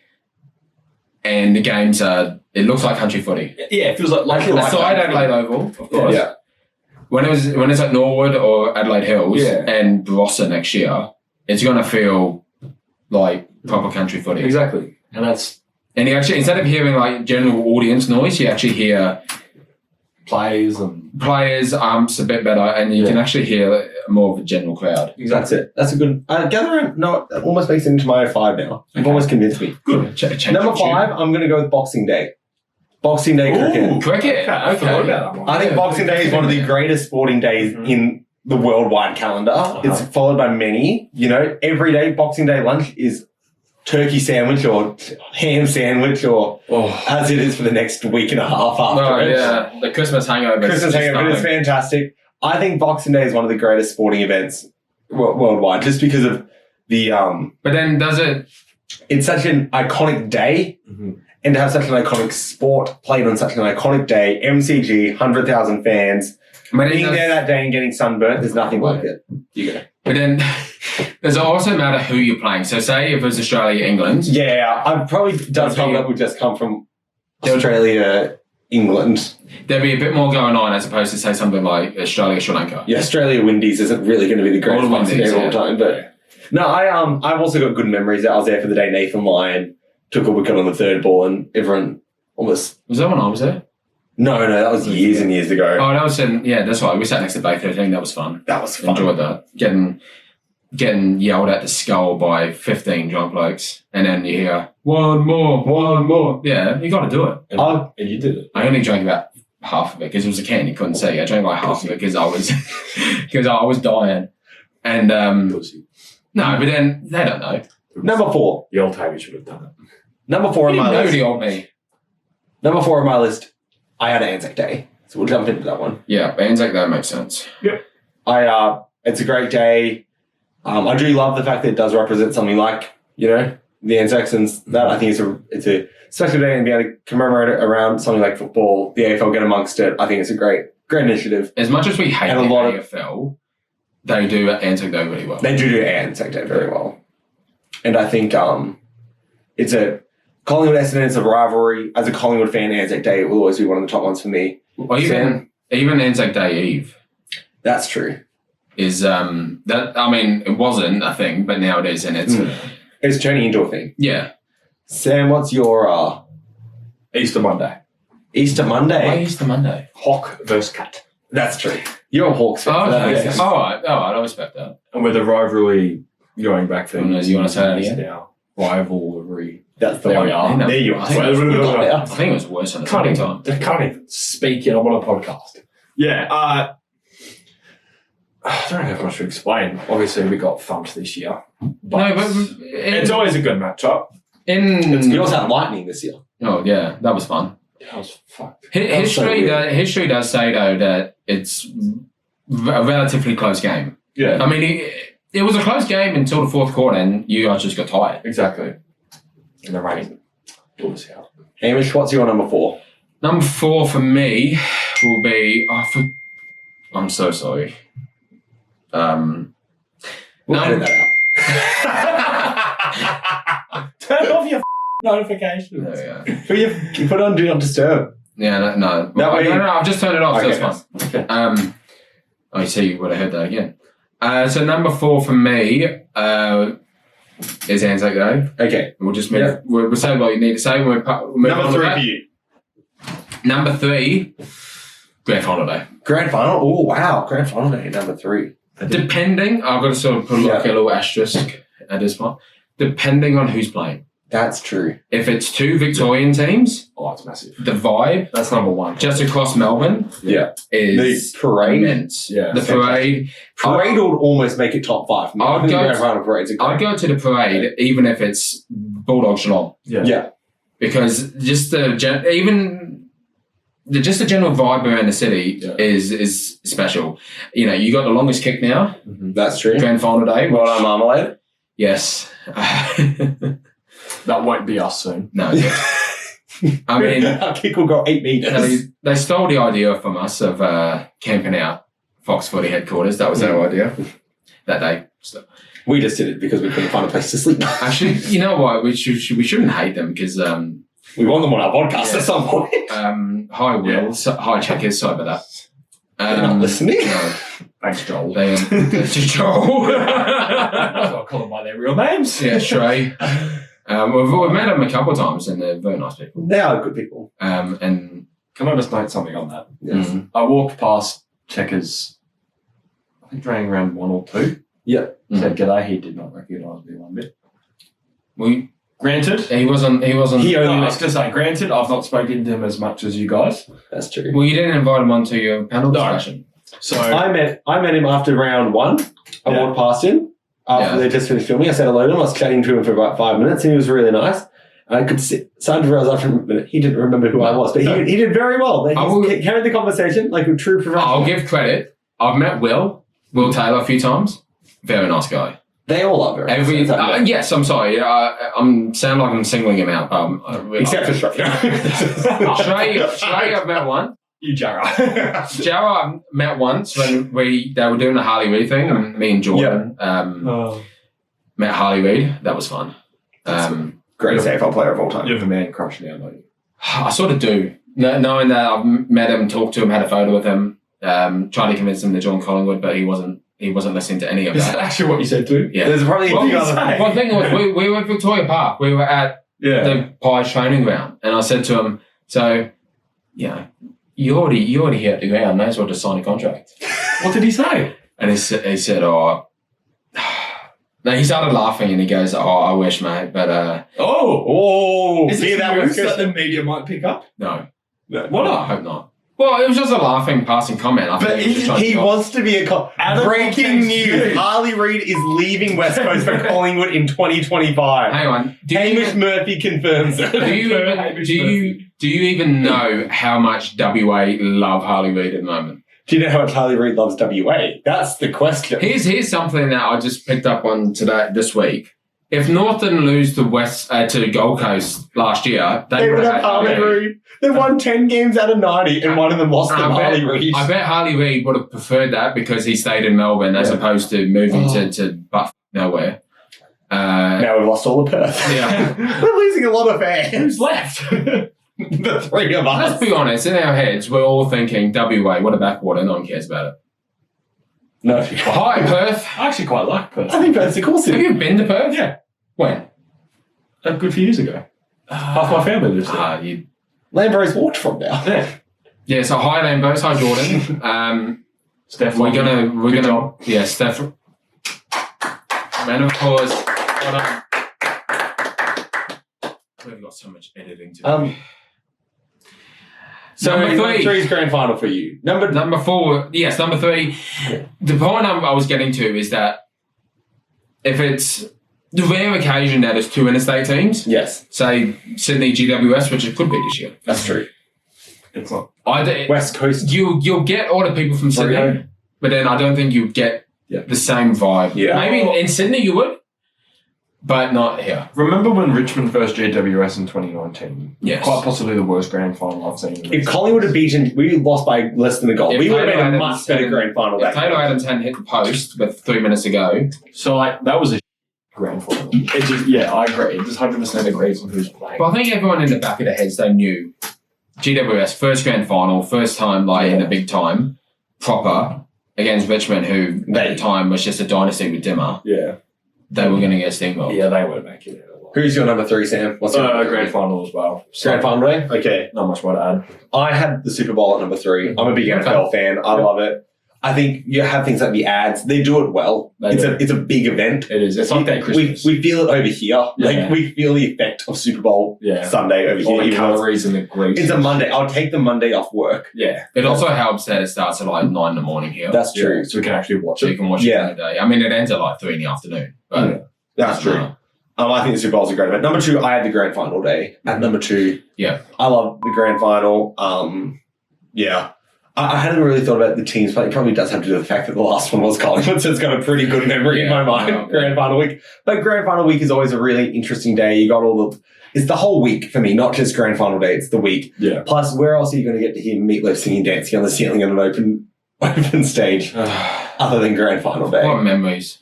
and the games it looks like country footy. Yeah, it feels like Aside Adelaide Oval, of course. Yeah. When it's at Norwood or Adelaide Hills Yeah. and Barossa next year, it's gonna feel like proper country footy. Exactly. And that's And you actually, instead of hearing like general audience noise, you actually hear plays and players, umps a bit better, and you can actually hear more of a general crowd. That's it. That's a good... Gather Round, no, that almost makes it into my 5 now. You've almost convinced me. Good. Change Number the tune. 5, I'm going to go with Boxing Day. Boxing Day cricket. Cricket. I forgot about that one. I think Yeah, Boxing Day is one of the greatest sporting days in the worldwide calendar. It's followed by many. You know, every day Boxing Day lunch is turkey sandwich or ham sandwich or as it is for the next week and a half after Oh, it. yeah. The Christmas hangover. Christmas hangover is fantastic. I think Boxing Day is one of the greatest sporting events worldwide just because of the... But then does it... It's such an iconic day. And to have such an iconic sport played on such an iconic day, MCG, 100,000 fans, being there that day and getting sunburnt, there's nothing like it. You go. But then does it also matter who you're playing? So say if it was Australia, England. Yeah, I probably does come that would just come from Australia, England. There'd be a bit more going on as opposed to say something like Australia, Sri Lanka. Yeah, Australia Windies isn't really going to be the greatest All the Boxing Day Windies, of all time, but no, I've also got good memories. I was there for the day Nathan Lyon took a wicket on the third ball and everyone almost... Was that when I was there? No, that was years and years ago. Oh, that was that's right. We sat next to Bay 13. That was fun. That was fun. Enjoyed that. Getting yelled at the skull by 15 drunk blokes, and then you hear, one more. Yeah, you got to do it. And you did it. I only drank about half of it because it was a can, you couldn't see. I drank like half of it because I was dying. And, no, but then they don't know. Number 4. The old Tabby should have done it. Number 4 on my list. The old me. Number 4 on my list, I had Anzac Day. So we'll jump into that one. Yeah, Anzac Day makes sense. Yep. It's a great day. I do love the fact that it does represent something like, the Anzacs and that. I think it's a special day and be able to commemorate it around something like football, the AFL get amongst it. I think it's a great initiative. As much as we hate the AFL, they do Anzac Day really well. They do Anzac Day very well. And I think it's a Collingwood Essendon, it's a rivalry. As a Collingwood fan, Anzac Day will always be one of the top ones for me. Well, even Anzac Day Eve. That's true. Is it wasn't a thing, but now it is, and it's turning into a thing. Yeah. Sam, what's your Easter Monday? Easter Monday? Why Easter Monday? Hawk versus Cat. That's true. You're a Hawks fan. Okay. All right, I respect that. And with a rivalry going back for you want to say that again? Now. Rivalry. That's the there one. We are. There you are. I think it was worse than the second time. I can't even speak yet. I'm on a podcast. Yeah. I don't have much to explain. Obviously, we got thumped this year. But it's always a good matchup. You also had Lightning this year. Oh, yeah. That was fun. That was fucked. History does say, though, that it's a relatively close game. Yeah. I mean, it was a close game until the fourth quarter, and you guys just got tired. Exactly. In the rain. It was out. Hamish, what's your number 4? Number 4 for me will be... I'm so sorry. We'll edit that out. Turn off your notifications. There we go. You put on Do Not Disturb. Yeah, no. No, I've just turned it off, okay, so it's fine. I see you would have heard that again. So number 4 for me is Anzac Day. Okay. We'll just we'll say what you need to say. Number 3 for you. Number 3, Grand Final Day. Grand Final? Oh, wow. Grand Final Day, number 3. Depending, I've got to sort of put a little asterisk at this one. Depending on who's playing. That's true. If it's 2 Victorian teams, it's massive. the vibe, that's number 1. just across Melbourne, is the parade. Immense. Yeah, the parade would almost make it top 5. I'd go to the parade even if it's Bulldogs Geelong. Yeah. Because just the general vibe around the city is special. You got the longest kick now. Mm-hmm. That's true. Grand Final Day. Well done, Marmalade. Yes. That won't be us soon. No. I mean, our kick will go 8 meters. They stole the idea from us of camping out Fox Footy headquarters. That was our idea that day. So. We just did it because we couldn't find a place to sleep. Actually, you know what? We shouldn't hate them because we want them on our podcast at some point. Hi, Will. Hi, Checkers. Sorry about that. They're not listening. No. Thanks, Joel. Joel. I'll call them by their real names. Yeah, Shrey. We've met them a couple of times and they're very nice people. They are good people. And can I just note something on that? Yes. Mm-hmm. I walked past Checkers, I think during round 1 or 2. Yeah. Said g'day. He did not recognise me one bit. Granted, he wasn't. I was going to say, granted, I've not spoken to him as much as you guys. That's true. Well, you didn't invite him onto your panel discussion. So I met him after round 1. I walked past him after they just finished filming. I said hello to him. I was chatting to him for about 5 minutes. And he was really nice. And I could start to realize after a minute he didn't remember who I was, but he did very well. He carried the conversation like a true professional. I'll give credit. I've met Will Taylor a few times. Very nice guy. They all are very nice. Yes, I'm sorry. I'm sound like I'm singling him out. Except for Shrey. Shrey, I've met one. You, Jarrah. Jarrah, I met once when they were doing the Harley Reid thing, and me and Jordan met Harley Reid. That was fun. Greatest AFL player of all time. You have a man crush now, don't you? I sort of do. Knowing that I've met him, talked to him, had a photo with him, tried to convince him to join Collingwood, but he wasn't listening to any of that. Is that actually what you said to him? Yeah. There's probably a few other things. One thing was, we were at Victoria Park. We were at the Pies training ground. And I said to him, so, you already hit the ground, may as well just sign a contract. What did he say? And he said, oh, no, he started laughing and he goes, oh, I wish, mate, but is see it that news was that the media might pick up? no. What No, I hope not. Well, it was just a laughing, passing comment. I But think was just trying he to wants to be a breaking news. Harley Reid is leaving West Coast for Collingwood in 2025. Hang on. Hamish Murphy confirms it. Do you even know how much WA love Harley Reid at the moment? Do you know how much Harley Reid loves WA? That's the question. Here's something that I just picked up on this week. If North didn't lose to Gold Coast last year, they would have Harley Reid. They won 10 games out of 90 and one of them lost to Harley Reid. I bet Harley Reid would have preferred that because he stayed in Melbourne as opposed to moving to butt nowhere. Now we've lost all of Perth. Yeah. We're losing a lot of fans. Who's left? The three of us. Let's be honest, in our heads, we're all thinking, WA, what a backwater, no one cares about it. No. Hi, Perth. I actually quite like Perth. I think Perth's a cool Have city. you been to Perth? Yeah. When? A good few years ago. Half my family lives there. Lambros walked from now. Yeah, so hi Lambos, hi Jordan. Steph, we're gonna job. yeah, Steph. Man of course. We've got so much editing to do. So number 3 is grand final for you. Number 4, yes, number 3. The point I was getting to is that if it's the rare occasion that it's 2 interstate teams, yes, say Sydney GWS, which it could be this year. that's true. It's not. West Coast. You'll get all the people from Sydney, Rio. but then I don't think you'd get the same vibe. Yeah. Maybe in Sydney you would, but not here. Remember when Richmond first GWS in 2019? Yes. Quite possibly the worst grand final I've seen. If Collingwood had beaten, we lost by less than a goal. If We would have Taylor been a Adams much better grand final. If Taylor Adams hadn't hit the post with 3 minutes to go, So, that was a grand final. It just, I agree. It just 100% agrees on who's playing. but I think everyone in the back of their heads, they knew GWS, first grand final, first time in the big time, proper, against Richmond, who at the time was just a dynasty with Dimmer. Yeah. They were going to get steamrolled. Yeah, they won't make it. Who's your number 3, Sam? What's your number 3? Grand final as well. Grand final day? Okay. Not much more to add. I had the Super Bowl at number 3. I'm a big NFL fan. I love it. I think you have things like the ads. They do it well. It's a big event. It is. It's like that Christmas. We feel it over here. Yeah. Like we feel the effect of Super Bowl Sunday over All here. the calories and the grease. It's a Monday. I'll take the Monday off work. Yeah. It also helps that it starts at 9 in the morning here. That's true. So we can actually watch So you it. can watch it during the day. I mean, it ends at 3 in the afternoon. But That's true. I think the Super Bowl's a great event. Number 2, I had the grand final day. At number 2, I love the grand final. I hadn't really thought about the teams, but it probably does have to do with the fact that the last one was Collingwood, so it's got a pretty good memory in my mind. Grand final week. But grand final week is always a really interesting day. You got it's the whole week for me, not just grand final day, it's the week. Yeah. Plus, where else are you going to get to hear Meatloaf singing, dancing on the ceiling on an open stage other than grand final day? What memories?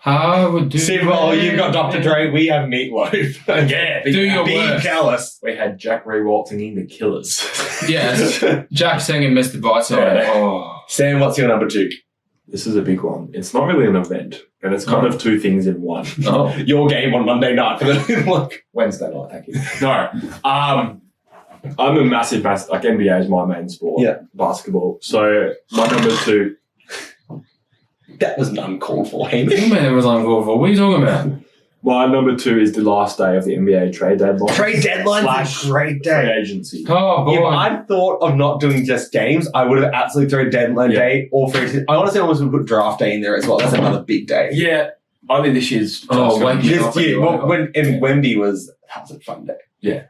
How would do Super Bowl, you've got Dr. Dre, we have Meatloaf. Yeah. Do your Be worst. jealous. We had Jack Rewalt singing The Killers. Yes. Jack singing Mr. Brightside. Sam, what's your number 2? This is a big one. It's not really an event, and it's kind of 2 things in one. Your game on Monday night for the Wednesday night, thank you. No. I'm a massive NBA is my main sport. Yeah. Basketball. So my number 2. That was uncalled for, What do you Hamish. mean it was uncalled for? What are you talking about? My number 2 is the last day of the NBA trade deadline. Trade deadline's a great Free day. agency. Oh, boy. If I'd thought of not doing just games, I would have absolutely thrown deadline day or free. I honestly almost would put draft day in there as well. That's another big day. Yeah. I think this year's. This year, when Wemby was, that was a fun day. Yeah.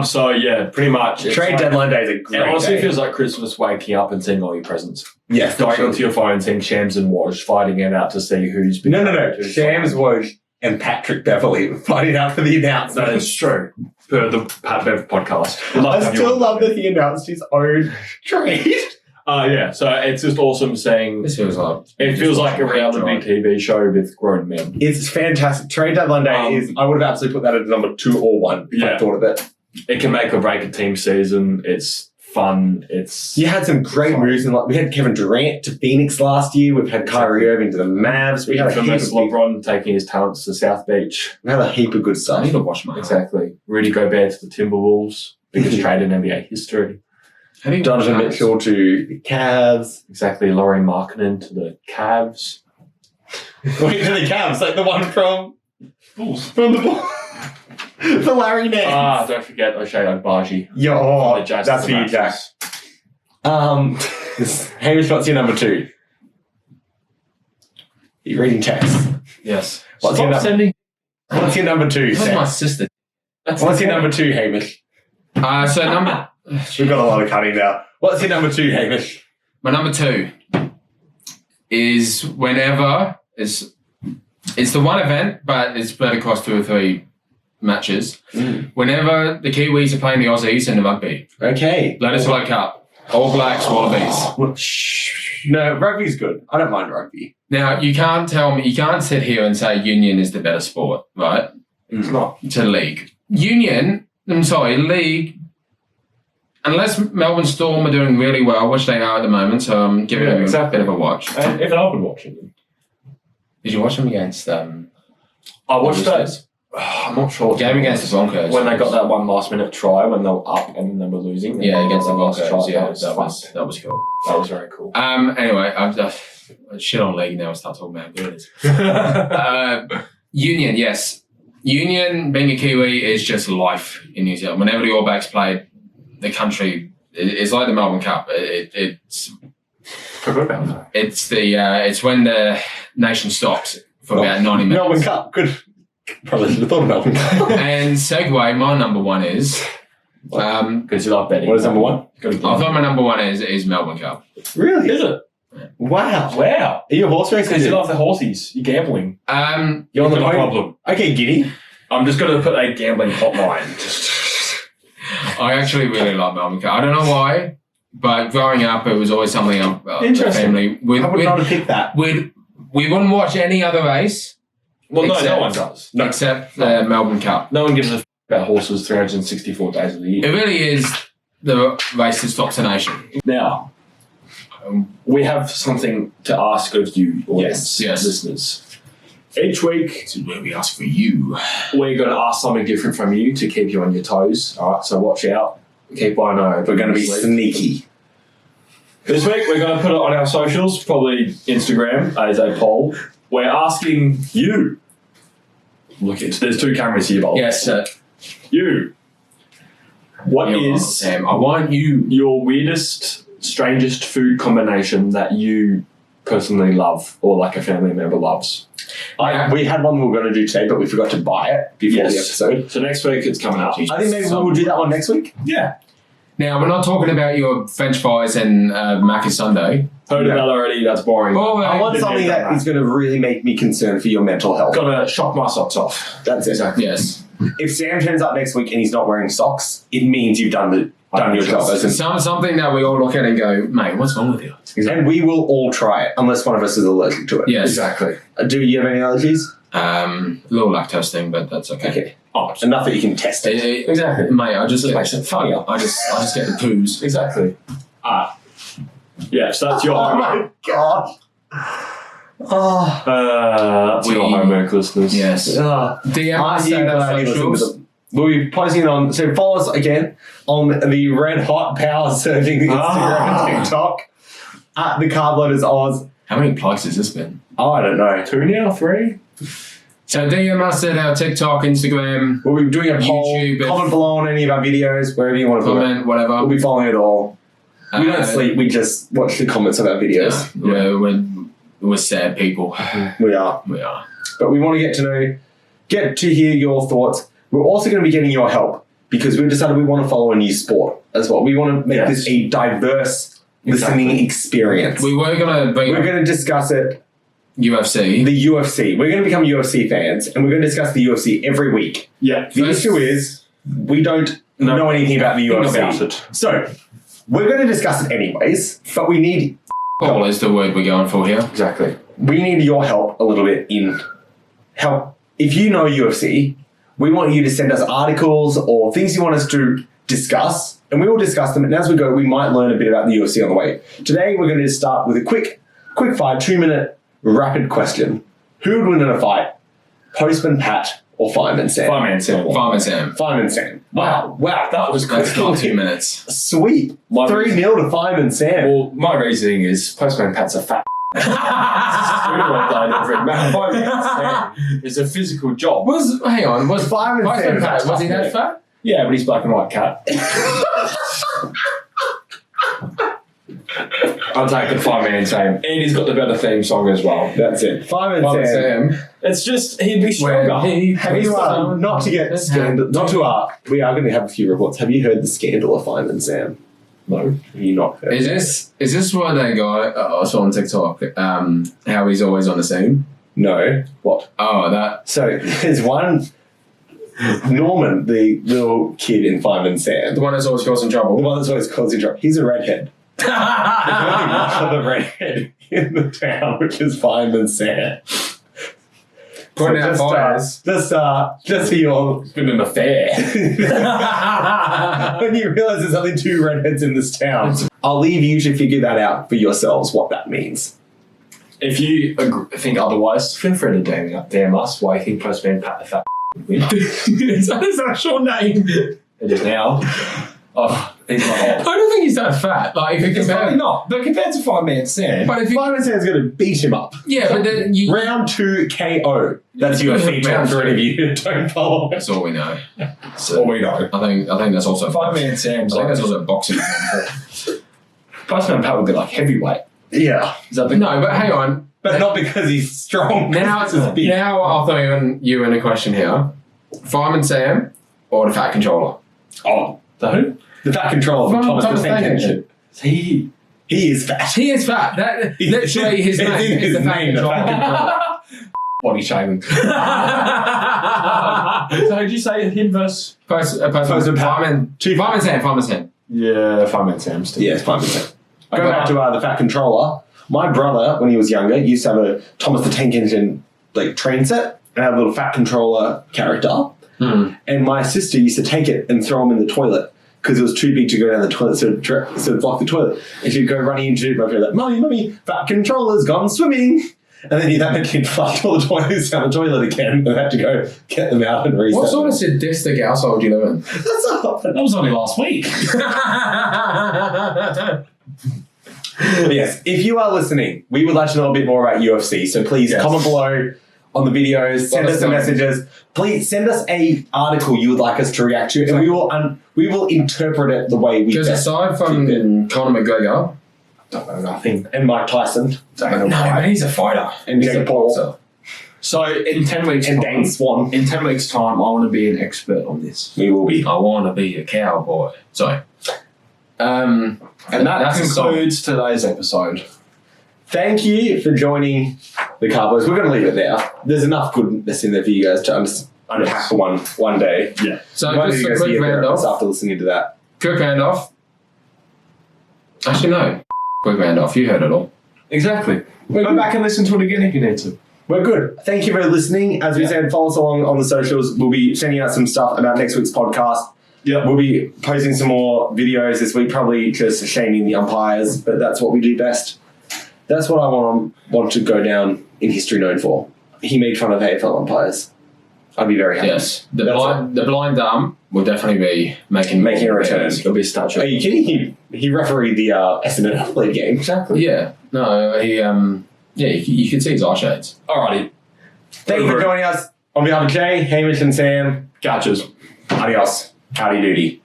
So yeah, pretty much. Trade deadline day is a great It honestly day. feels like Christmas waking up and seeing all your presents. Yes, Going onto your phone, seeing Shams and Woj fighting it out to see who's been. No. Shams, Woj, and Patrick Beverley fighting out for the announcement. That is true. Per the Pat Bev podcast. I still love that he announced his own trade. Yeah, so it's just awesome seeing. This feels like... It feels like a reality TV show with grown men. It's fantastic. Trade deadline day is, I would have absolutely put that at number 2 or 1 if I thought of it. It can make or break a team season. It's fun. It's You had some great moves, and like we had Kevin Durant to Phoenix last year. We've had Kyrie Irving to the Mavs. We had a heap famous of LeBron taking his talents to South Beach. We had a heap of good I stuff. need to wash my hands. Exactly. Rudy Gobert to the Timberwolves. Biggest trade in NBA history. How do you Donovan wash my hands? Mitchell to the Cavs. Exactly. Laurie Markkinen to the Cavs. Wait, to the Cavs, like the one from Bulls. the ball. For Larry Nance. Don't forget O'Shea Agbaji. Yo, oh, The Jazz that's to for the you, Jack. Masters. Hamish, what's your number 2? You're reading text. Yes. What's your, what's your number 2, That's Sam? my sister. What's your number 2, Hamish? So number... We've got a lot of cutting now. What's your number 2, Hamish? My number 2 is whenever it's the one event, but it's spread across 2 or 3 matches. Whenever the Kiwis are playing the Aussies in the rugby, Okay. Letters World Cup, All Blacks, Wallabies. No, rugby's good. I don't mind rugby. Now you can't sit here and say Union is the better sport, right? It's not. To league. League. Unless Melbourne Storm are doing really well, which they are at the moment, so I'm giving them a bit of a watch. Even I've been watching them. Did you watch them against? I watched that. I'm not sure. Game against the Broncos. When they got that one last minute try when they were up and then they were losing. Yeah, against the last Broncos. try, Yeah, that was cool. That was very cool. Anyway, I shit on league now. I start talking about how good it is. Union, yes. Union, being a Kiwi, is just life in New Zealand. Whenever the All Blacks played, the country, it's like the Melbourne Cup. It's it's when the nation stops for about 90 minutes. Melbourne Cup. Good. Probably should have thought of Melbourne Cup. And segue, my number 1 is... Because you love betting. What is number 1? I thought my number 1 is Melbourne Cup. Really? Is it? Wow. Wow. Are you a horse racer? Because you love the horsies. You're gambling. You're on the You've got a pony. problem. Okay, Giddy. I'm just going to put a gambling hotline. I actually really love Melbourne Cup. I don't know why, but growing up, it was always something the Interesting. family... I would not have picked that. We wouldn't watch any other race Well, no Except- one does. except the Melbourne Cup. No one gives a f about horses 364 days of the It year. really is the race that stops a nation. Now, we have something to ask of you, audience, Yes. listeners. Each week, This is where we ask for you. we're going to ask something different from you to keep you on your toes. All right, so watch out. Keep one eye open. We're going to be this week. sneaky. This week, we're going to put it on our socials, probably Instagram, as a poll. We're asking you. Look, there's 2 cameras here, Bob. Yes, sir. You. What You are, is Sam? I want you. your weirdest, strangest food combination that you personally love or like a family member loves? We had one we were going to do today, but we forgot to buy it before the episode. So next week it's coming up. I think maybe we'll do that one next week. Yeah. Now, we're not talking about your French fries and Macca's Sunday. Heard of that already, that's boring. Oh, I want something that is going to really make me concerned for your mental health. Gotta shock my socks off. That's it. yes. If Sam turns up next week and he's not wearing socks, it means you've done your job. Something that we all look at and go, mate, what's wrong with you? And we will all try it, unless one of us is allergic to it. Yes. Exactly. Do you have any allergies? A little lactose thing, but that's okay. Okay. Oh, Enough that you can test it. exactly. Mate, I just Makes it funnier. I just get the poos. Exactly. Yeah, so that's your homework. God. Oh. That's your homework, listeners. Yes. DM Are us you at our glad you listened to socials. them? We'll be posting it on. So follow us again on the Red Hot Power Surfing Instagram and TikTok at the Carb Loaders Oz. How many plugs has this been? Oh, I don't know. 2 now, 3? So DM us at our TikTok, Instagram, We'll be doing a poll. YouTube, Comment below on any of our videos, wherever you want to put it. comment, whatever. We'll be following it all. We don't sleep. We just watch the comments of our videos. We're sad people. We are. We are. But we want to get to hear your thoughts. We're also going to be getting your help because we've decided we want to follow a new sport as well. We want to make this a diverse listening experience. We were going to bring We're going to discuss it, UFC. the UFC. We're going to become UFC fans and we're going to discuss the UFC every week. Yeah. The issue is we don't know anything about the UFC. About it. So we're going to discuss it anyways, but we need Paul is the word we're going for here. Exactly. we need your help a little bit in help. If you know UFC, we want you to send us articles or things you want us to discuss and we will discuss them. And as we go, we might learn a bit about the UFC on the way. Today, we're going to start with a quick fire, 2-minute rapid question. Who would win in a fight? Postman Pat or Fireman Sam? Fireman Sam. Fireman Sam. Fireman Sam. Wow, that was quick. That's not 2 minutes. Sweet. 3-0 to Fireman Sam. Well, my reasoning is Postman Pat's a fat. It's a physical job. Hang on, was Fireman Sam Pat, was he that fat? Yeah, but he's black and white cat. I'm taking Fireman Sam. And he's got the better theme song as well. That's it. Fireman Sam. It's just, he'd be stronger. Have you, not to get scandal, not to, we are going to have a few reports. Have you heard the scandal of Fireman Sam? No. Have you not heard Is this why that guy I saw on TikTok, how he's always on the scene? No. What? Oh, that. So, there's one, Norman, the little kid in Fireman Sam. The one that's always causing trouble. The one that's always causing trouble. He's a redhead. There's only one other redhead in the town, which is Fireman Sam. Putting out fires. Just for your... It's been an affair. When you realise there's only 2 redheads in this town. I'll leave you to figure that out for yourselves, what that means. If you think otherwise, feel free to damn us why you think Postman Pat the fat win. Is that his actual name? It is now. Oh, he's not I old. don't think he's that fat. Like, if you It's compare... probably not. But compared to Fireman Sam, But if you... Fireman Sam's going to beat him up. Yeah, but then you... Round 2 KO. That's UFC term for any of you who don't follow. That's all we know. all we know. I think that's also... Fireman Sam's I think that's like, also boxing. Postman Pat would be like heavyweight. Yeah. Is that the No, but hang on. But not because he's strong. Now I'll throw you in a question here. Fireman Sam or the fat controller? Oh, the who? The fat controller from Thomas the Tank Engine. He is fat. He is fat. That literally his It's name in is his the fat name, the controller. fat controller. body shaming. So did you say him versus? Fireman Sam. Yeah, Fireman Sam still. Yes, Fireman Sam. Go back to the fat controller. My brother, when he was younger, used to have a Thomas the Tank Engine train set and had a little fat controller character. And my sister used to take it and throw him in the toilet because it was too big to go down the toilet, so it blocked the toilet. And she'd go running into my brother like, Mummy, fat controller's gone swimming. And then that meant he'd flushed all the toilets down the toilet again and had to go get them out and reset. What sort of sadistic household do you live in? That was only last week. But yes, if you are listening, we would like to know a bit more about UFC. So please comment below on the videos, send us some messages. Please send us a article you would like us to react to, and we will interpret it the way we. Because aside from Conor McGregor, Don't know nothing. and Mike Tyson, no, but he's a fighter. and He's a Jake Paul, boxer. So in 10 weeks' and time, Dane Swan, in 10 weeks' time, I want to be an expert on this. we will be. I want to be a cowboy. Sorry. And that That's a song. concludes today's episode. Thank you for joining the Carb Loaders. We're going to leave it there. There's enough goodness in there for you guys to unpack for one day. Yeah. So One of just you a guys quick be a round therapist off. after listening to that. Quick round off. Actually, no. Quick round off. You heard it all. Exactly. Go back and listen to it again if you need to. We're good. Thank you for listening. As we said, follow us along on the socials. We'll be sending out some stuff about next week's podcast. Yeah. We'll be posting some more videos this week, probably just shaming the umpires, but that's what we do best. That's what I want to go down in history known for. He made fun of AFL umpires. I'd be very happy. Yes. The blind arm will definitely be making a return. It'll be a statue. Are you kidding? He refereed the Essendon Adelaide game. Exactly. Yeah. No, he, you can see his eye shades. Alrighty. Thank you for joining us. On behalf of Jay, Hamish, and Sam, Gotchas. adios. Howdy doody.